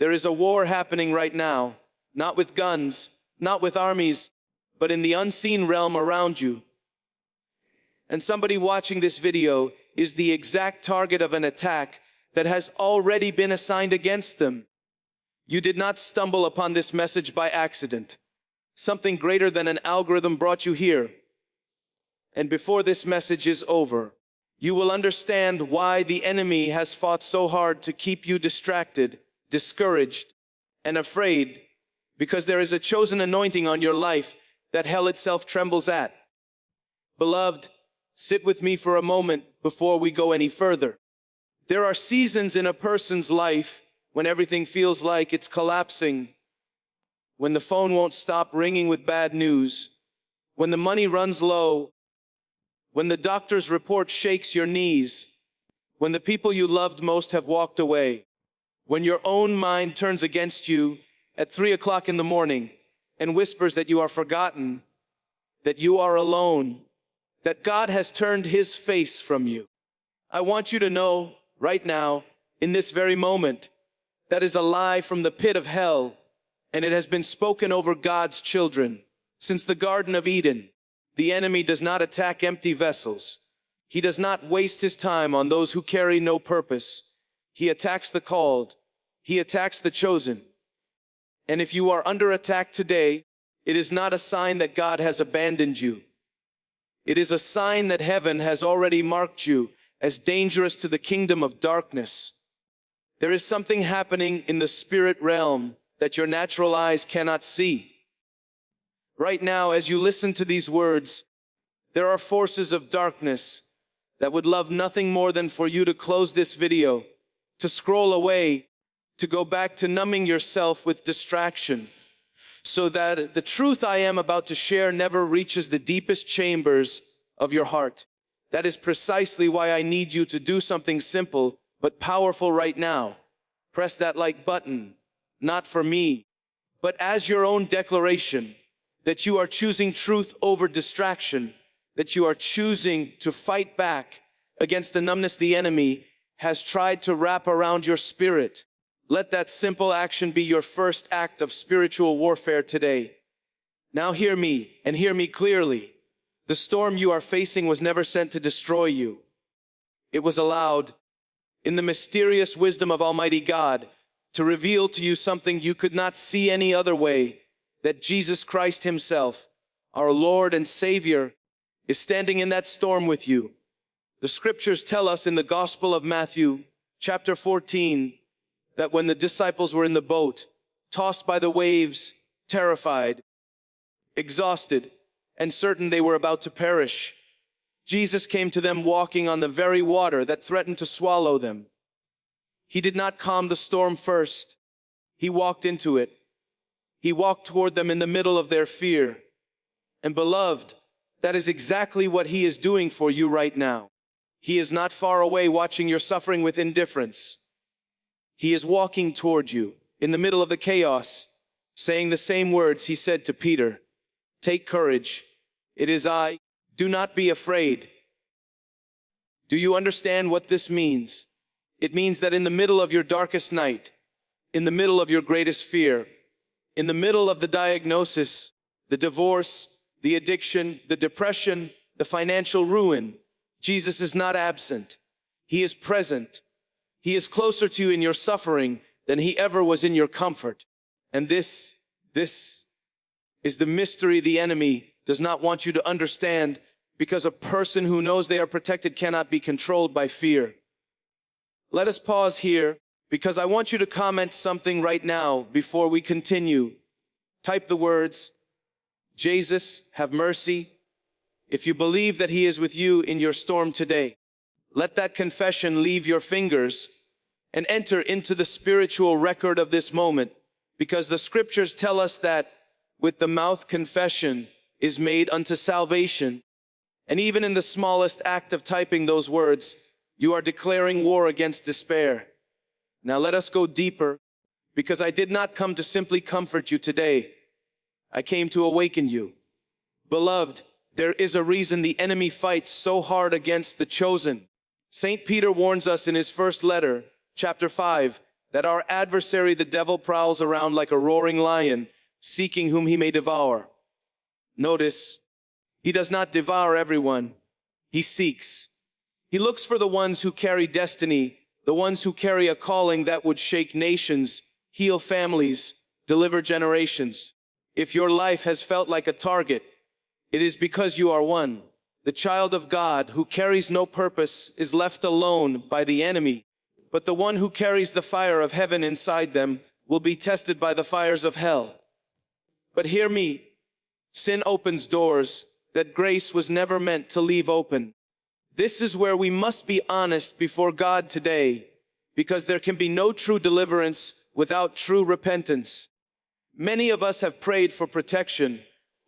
There is a war happening right now, not with guns, not with armies, but in the unseen realm around you. And somebody watching this video is the exact target of an attack that has already been assigned against them. You did not stumble upon this message by accident. Something greater than an algorithm brought you here. And before this message is over, you will understand why the enemy has fought so hard to keep you distracted, discouraged, and afraid, because there is a chosen anointing on your life that hell itself trembles at. Beloved, sit with me for a moment before we go any further. There are seasons in a person's life when everything feels like it's collapsing, when the phone won't stop ringing with bad news, when the money runs low, when the doctor's report shakes your knees, when the people you loved most have walked away, when your own mind turns against you at 3 o'clock in the morning and whispers that you are forgotten, that you are alone, that God has turned his face from you. I want you to know right now, in this very moment, that is a lie from the pit of hell, and it has been spoken over God's children. Since the Garden of Eden, the enemy does not attack empty vessels. He does not waste his time on those who carry no purpose. He attacks the called. He attacks the chosen. And if you are under attack today, it is not a sign that God has abandoned you. It is a sign that heaven has already marked you as dangerous to the kingdom of darkness. There is something happening in the spirit realm that your natural eyes cannot see. Right now, as you listen to these words, there are forces of darkness that would love nothing more than for you to close this video, to scroll away, to go back to numbing yourself with distraction, so that the truth I am about to share never reaches the deepest chambers of your heart. That is precisely why I need you to do something simple but powerful right now. Press that like button, not for me, but as your own declaration that you are choosing truth over distraction, that you are choosing to fight back against the numbness the enemy has tried to wrap around your spirit. Let that simple action be your first act of spiritual warfare today. Now hear me, and hear me clearly. The storm you are facing was never sent to destroy you. It was allowed, in the mysterious wisdom of Almighty God, to reveal to you something you could not see any other way, that Jesus Christ himself, our Lord and Savior, is standing in that storm with you. The scriptures tell us in the Gospel of Matthew, chapter 14, that when the disciples were in the boat, tossed by the waves, terrified, exhausted, and certain they were about to perish, Jesus came to them walking on the very water that threatened to swallow them. He did not calm the storm first. He walked into it. He walked toward them in the middle of their fear. And beloved, that is exactly what he is doing for you right now. He is not far away watching your suffering with indifference. He is walking toward you in the middle of the chaos, saying the same words he said to Peter. Take courage. It is I. Do not be afraid. Do you understand what this means? It means that in the middle of your darkest night, in the middle of your greatest fear, in the middle of the diagnosis, the divorce, the addiction, the depression, the financial ruin, Jesus is not absent. He is present. He is closer to you in your suffering than he ever was in your comfort. And this is the mystery the enemy does not want you to understand, because a person who knows they are protected cannot be controlled by fear. Let us pause here, because I want you to comment something right now before we continue. Type the words, Jesus, have mercy, if you believe that he is with you in your storm today. Let that confession leave your fingers and enter into the spiritual record of this moment, because the scriptures tell us that with the mouth confession is made unto salvation. And even in the smallest act of typing those words, you are declaring war against despair. Now let us go deeper, because I did not come to simply comfort you today. I came to awaken you. Beloved, there is a reason the enemy fights so hard against the chosen. St. Peter warns us in his first letter, chapter 5, that our adversary the devil prowls around like a roaring lion, seeking whom he may devour. Notice, he does not devour everyone. He seeks. He looks for the ones who carry destiny, the ones who carry a calling that would shake nations, heal families, deliver generations. If your life has felt like a target, it is because you are one. The child of God who carries no purpose is left alone by the enemy, but the one who carries the fire of heaven inside them will be tested by the fires of hell. But hear me, sin opens doors that grace was never meant to leave open. This is where we must be honest before God today, because there can be no true deliverance without true repentance. Many of us have prayed for protection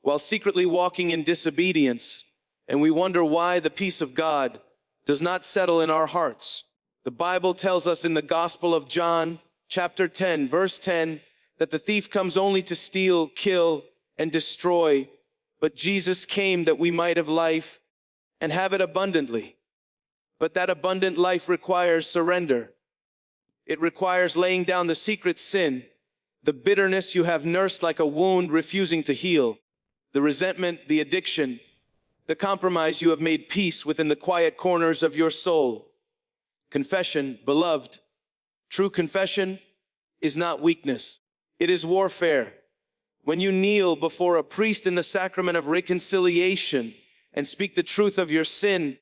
while secretly walking in disobedience, and we wonder why the peace of God does not settle in our hearts. The Bible tells us in the Gospel of John, chapter 10, verse 10, that the thief comes only to steal, kill, and destroy, but Jesus came that we might have life and have it abundantly. But that abundant life requires surrender. It requires laying down the secret sin, the bitterness you have nursed like a wound refusing to heal, the resentment, the addiction, the compromise you have made peace within the quiet corners of your soul. Confession, beloved, true confession is not weakness. It is warfare. When you kneel before a priest in the sacrament of reconciliation and speak the truth of your sin,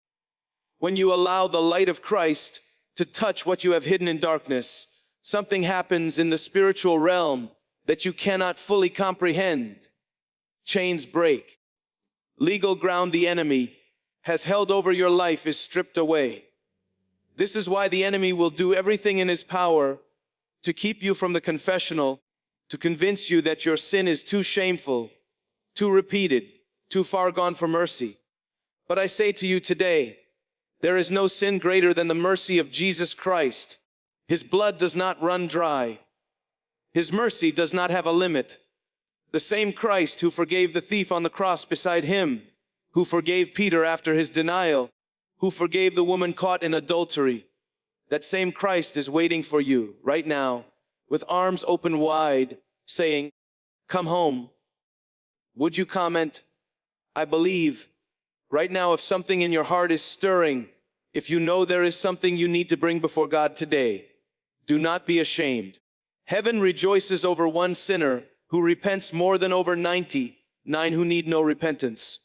when you allow the light of Christ to touch what you have hidden in darkness, something happens in the spiritual realm that you cannot fully comprehend. Chains break. Legal ground the enemy has held over your life is stripped away. This is why the enemy will do everything in his power to keep you from the confessional, to convince you that your sin is too shameful, too repeated, too far gone for mercy. But I say to you today, there is no sin greater than the mercy of Jesus Christ. His blood does not run dry. His mercy does not have a limit. The same Christ who forgave the thief on the cross beside him, who forgave Peter after his denial, who forgave the woman caught in adultery, that same Christ is waiting for you right now with arms open wide, saying, "Come home." Would you comment, "I believe"? Right now, if something in your heart is stirring, if you know there is something you need to bring before God today, do not be ashamed. Heaven rejoices over one sinner who repents more than over 99 who need no repentance.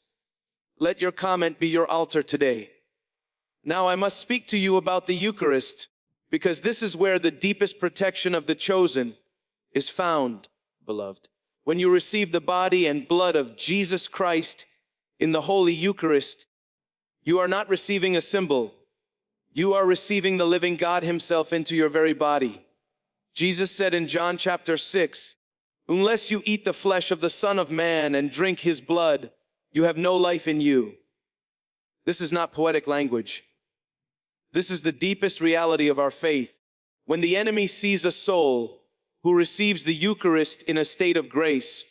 Let your comment be your altar today. Now I must speak to you about the Eucharist, because this is where the deepest protection of the chosen is found, beloved. When you receive the body and blood of Jesus Christ in the Holy Eucharist, you are not receiving a symbol. You are receiving the living God himself into your very body. Jesus said in John chapter 6, "Unless you eat the flesh of the Son of Man and drink his blood, you have no life in you." This is not poetic language. This is the deepest reality of our faith. When the enemy sees a soul who receives the Eucharist in a state of grace,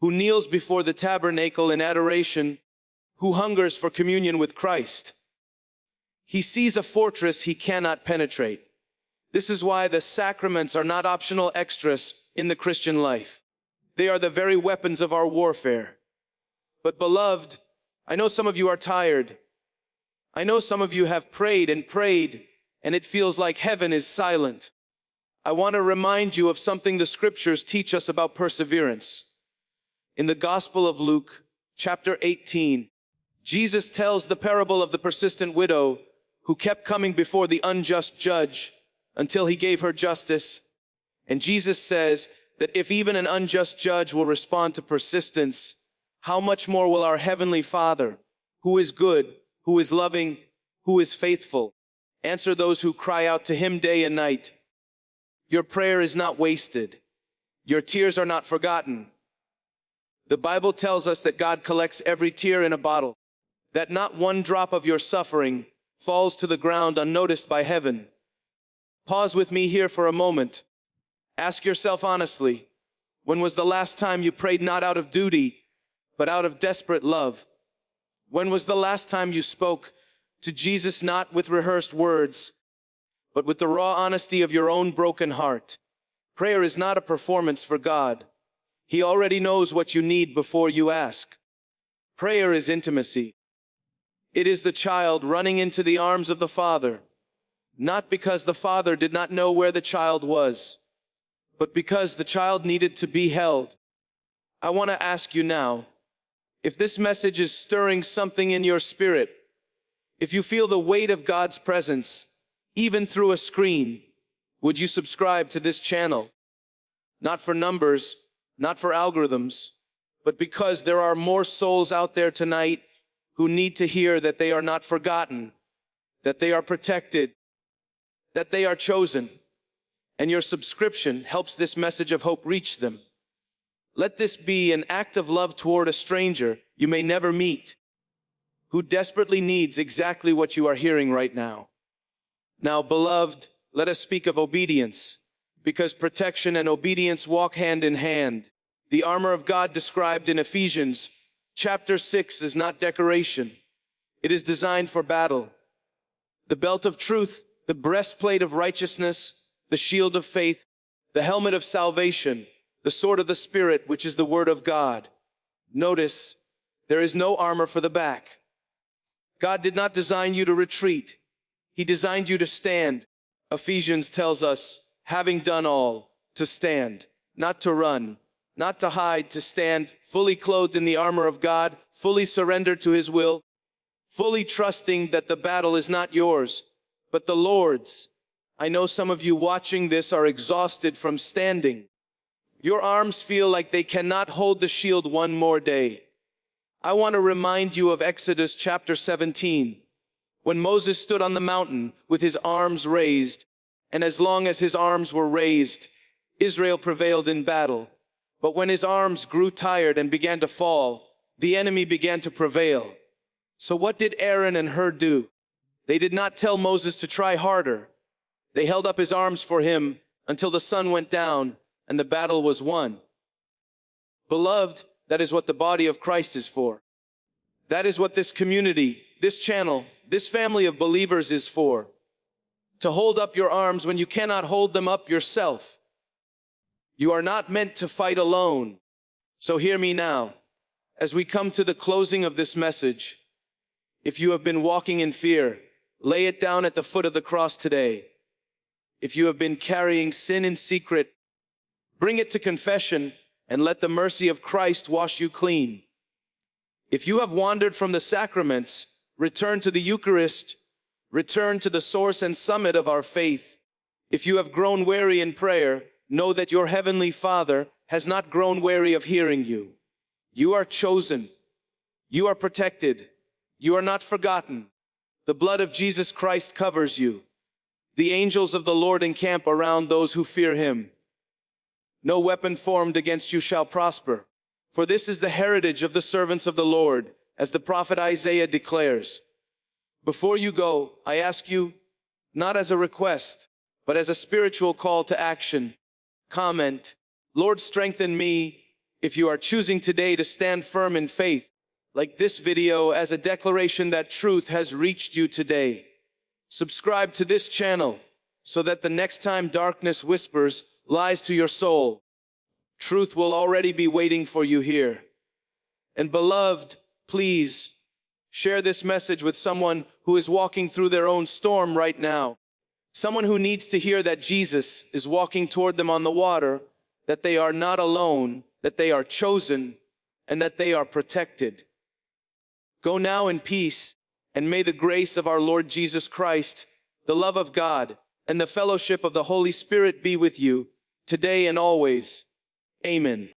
who kneels before the tabernacle in adoration, who hungers for communion with Christ, he sees a fortress he cannot penetrate. This is why the sacraments are not optional extras in the Christian life. They are the very weapons of our warfare. But beloved, I know some of you are tired. I know some of you have prayed, and it feels like heaven is silent. I want to remind you of something the scriptures teach us about perseverance. In the Gospel of Luke, chapter 18, Jesus tells the parable of the persistent widow who kept coming before the unjust judge until he gave her justice. And Jesus says that if even an unjust judge will respond to persistence, how much more will our Heavenly Father, who is good, who is loving, who is faithful, answer those who cry out to him day and night. Your prayer is not wasted. Your tears are not forgotten. The Bible tells us that God collects every tear in a bottle, that not one drop of your suffering falls to the ground unnoticed by heaven. Pause with me here for a moment. Ask yourself honestly, when was the last time you prayed not out of duty, but out of desperate love? When was the last time you spoke to Jesus not with rehearsed words, but with the raw honesty of your own broken heart. Prayer is not a performance for God. He already knows what you need before you ask. Prayer is intimacy. It is the child running into the arms of the Father, not because the Father did not know where the child was, but because the child needed to be held. I want to ask you now, if this message is stirring something in your spirit, if you feel the weight of God's presence, even through a screen, would you subscribe to this channel? Not for numbers, not for algorithms, but because there are more souls out there tonight who need to hear that they are not forgotten, that they are protected, that they are chosen, and your subscription helps this message of hope reach them. Let this be an act of love toward a stranger you may never meet, who desperately needs exactly what you are hearing right now. Now, beloved, let us speak of obedience, because protection and obedience walk hand in hand. The armor of God described in Ephesians chapter 6 is not decoration. It is designed for battle. The belt of truth, the breastplate of righteousness, the shield of faith, the helmet of salvation, the sword of the Spirit, which is the word of God. Notice, there is no armor for the back. God did not design you to retreat. He designed you to stand. Ephesians tells us, having done all, to stand, not to run, not to hide, to stand, fully clothed in the armor of God, fully surrendered to His will, fully trusting that the battle is not yours, but the Lord's. I know some of you watching this are exhausted from standing. Your arms feel like they cannot hold the shield one more day. I want to remind you of Exodus chapter 17, when Moses stood on the mountain with his arms raised, and as long as his arms were raised, Israel prevailed in battle. But when his arms grew tired and began to fall, the enemy began to prevail. So what did Aaron and Hur do? They did not tell Moses to try harder. They held up his arms for him until the sun went down and the battle was won. Beloved, that is what the body of Christ is for. That is what this community, this channel, this family of believers is for. To hold up your arms when you cannot hold them up yourself. You are not meant to fight alone. So hear me now, as we come to the closing of this message. If you have been walking in fear, lay it down at the foot of the cross today. If you have been carrying sin in secret, bring it to confession and let the mercy of Christ wash you clean. If you have wandered from the sacraments, return to the Eucharist, return to the source and summit of our faith. If you have grown weary in prayer, know that your heavenly Father has not grown weary of hearing you. You are chosen. You are protected. You are not forgotten. The blood of Jesus Christ covers you. The angels of the Lord encamp around those who fear Him. No weapon formed against you shall prosper. For this is the heritage of the servants of the Lord, as the prophet Isaiah declares. Before you go, I ask you, not as a request, but as a spiritual call to action. Comment, Lord, strengthen me, if you are choosing today to stand firm in faith, like this video as a declaration that truth has reached you today. Subscribe to this channel so that the next time darkness whispers lies to your soul, truth will already be waiting for you here. And beloved, please share this message with someone who is walking through their own storm right now. Someone who needs to hear that Jesus is walking toward them on the water, that they are not alone, that they are chosen, and that they are protected. Go now in peace, and may the grace of our Lord Jesus Christ, the love of God, and the fellowship of the Holy Spirit be with you, today and always. Amen.